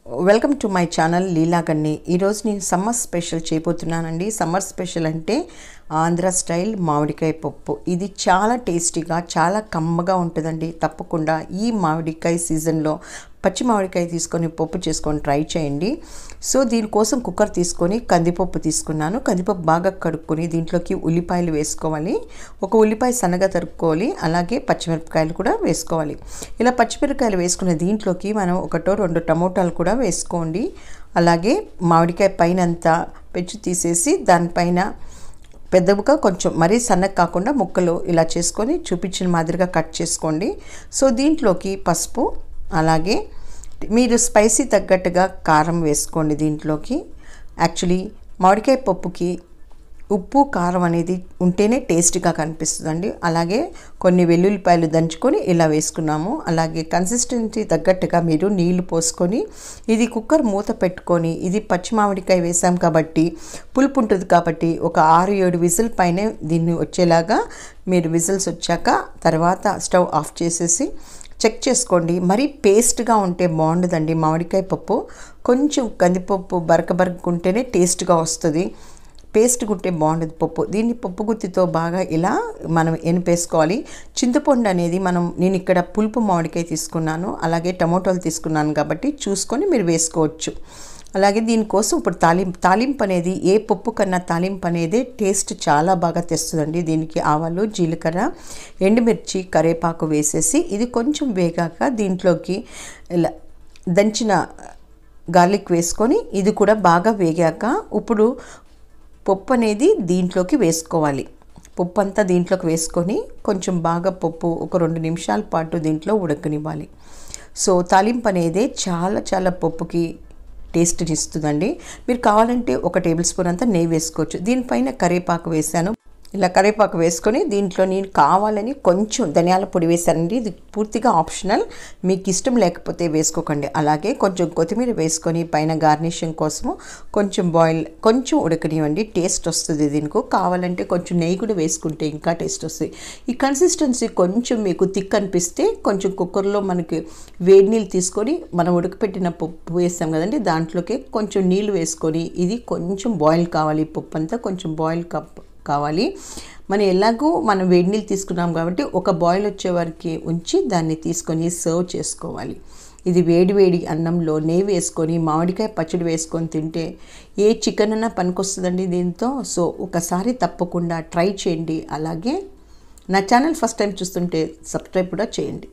Welcome to my channel లీలా గన్ని. ఈరోజు నేను summer special చేయబోతున్నానండి. Summer special అంటే ఆంధ్ర స్టైల్ మామిడికాయ పప్పు. ఇది చాలా టేస్టీగా చాలా కమ్మగా ఉంటుందండి. తప్పకుండా ఈ మామిడికాయ సీజన్లో పచ్చి మామిడికాయ తీసుకొని పప్పు చేసుకొని ట్రై చేయండి. సో దీనికోసం కుక్కర్ తీసుకొని కందిపప్పు తీసుకున్నాను. కందిపప్పు బాగా కడుక్కొని దీంట్లోకి ఉల్లిపాయలు వేసుకోవాలి. ఒక ఉల్లిపాయ సన్నగా తరుక్కోవాలి. అలాగే పచ్చిమిరపకాయలు కూడా వేసుకోవాలి. ఇలా పచ్చిమిరపకాయలు వేసుకున్న దీంట్లోకి మనం ఒకటో రెండు టమోటాలు కూడా వేసుకోండి. అలాగే మామిడికాయ పైన అంతా పెచ్చు తీసేసి దానిపైన పెద్దగా కొంచెం మరీ సన్నగా కాకుండా ముక్కలు ఇలా చేసుకొని చూపించిన మాదిరిగా కట్ చేసుకోండి. సో దీంట్లోకి పసుపు, అలాగే మీరు స్పైసీ తగ్గట్టుగా కారం వేసుకోండి. దీంట్లోకి యాక్చువల్లీ మామిడికాయ పప్పుకి ఉప్పు కారం అనేది ఉంటేనే టేస్టీగా కనిపిస్తుందండి. అలాగే కొన్ని వెల్లుల్లిపాయలు దంచుకొని ఇలా వేసుకున్నాము. అలాగే కన్సిస్టెన్సీ తగ్గట్టుగా మీరు నీళ్లు పోసుకొని ఇది కుక్కర్ మూత పెట్టుకొని, ఇది పచ్చి మామిడికాయ వేసాం కాబట్టి పులుపు ఉంటుంది కాబట్టి ఒక 6-7 విజిల్ పైనే దీన్ని వచ్చేలాగా మీరు విజిల్స్ వచ్చాక తర్వాత స్టవ్ ఆఫ్ చేసేసి చెక్ చేసుకోండి. మరీ పేస్ట్గా ఉంటే బాగుండదండి మామిడికాయ పప్పు. కొంచెం కందిపప్పు బరకబరకుంటేనే టేస్ట్గా వస్తుంది. పేస్ట్గా ఉంటే బాగుండదు పప్పు. దీన్ని పప్పు గుత్తితో బాగా ఇలా మనం ఎనిపేసుకోవాలి. చింతపండు అనేది నేను ఇక్కడ పులుపు మామిడికాయ తీసుకున్నాను, అలాగే టమోటాలు తీసుకున్నాను కాబట్టి చూసుకొని మీరు వేసుకోవచ్చు. అలాగే దీనికోసం ఇప్పుడు తాలింపు అనేది ఏ పప్పు కన్నా తాలింపు అనేది టేస్ట్ చాలా బాగా తెస్తుందండి. దీనికి ఆవాలు, జీలకర్ర, ఎండుమిర్చి, కరివేపాకు వేసేసి ఇది కొంచెం వేగాక దీంట్లోకి ఇలా దంచిన గార్లిక్ వేసుకొని ఇది కూడా బాగా వేగాక ఇప్పుడు పప్పు అనేది దీంట్లోకి వేసుకోవాలి. పప్పు అంతా దీంట్లోకి వేసుకొని కొంచెం బాగా పప్పు ఒక 2 నిమిషాల పాటు దీంట్లో ఉడకనివ్వాలి. సో తాలింపు అనేది చాలా పప్పుకి టేస్ట్ని ఇస్తుందండి. మీరు కావాలంటే 1 టేబుల్ స్పూన్ అంతా నెయ్యి వేసుకోవచ్చు. దీనిపైన కరివేపాకు వేసాను. ఇలా కరివేపాకు వేసుకొని దీంట్లో నేను కావాలని కొంచెం ధనియాల పొడి వేసానండి. ఇది పూర్తిగా ఆప్షనల్, మీకు ఇష్టం లేకపోతే వేసుకోకండి. అలాగే కొంచెం కొత్తిమీర వేసుకొని పైన గార్నిషింగ్ కోసము కొంచెం ఉడకనివ్వండి. టేస్ట్ వస్తుంది. దీనికి కావాలంటే కొంచెం నెయ్యి కూడా వేసుకుంటే ఇంకా టేస్ట్ వస్తుంది. ఈ కన్సిస్టెన్సీ కొంచెం మీకు థిక్ అనిపిస్తే కొంచెం కుక్కర్లో మనకి వేడి నీళ్ళు తీసుకొని మనం ఉడకపెట్టిన పప్పు వేస్తాం కదండి, దాంట్లోకి కొంచెం నీళ్ళు వేసుకొని ఇది కొంచెం బాయిల్ కావాలి. పప్పు అంతా కొంచెం బాయిల్ కావాలి. మనం వేడి నీళ్ళు తీసుకున్నాం కాబట్టి ఒక బాయిల్ వచ్చే వరకు ఉంచి దాన్ని తీసుకొని సర్వ్ చేసుకోవాలి. ఇది వేడి అన్నంలో నెయ్యి వేసుకొని మామిడికాయ పచ్చడి వేసుకొని తింటే ఏ చికెన్ అన్నా పనికొస్తుందండి దీంతో. సో ఒకసారి తప్పకుండా ట్రై చేయండి. అలాగే నా ఛానల్ ఫస్ట్ టైం చూస్తుంటే సబ్స్క్రైబ్ కూడా చేయండి.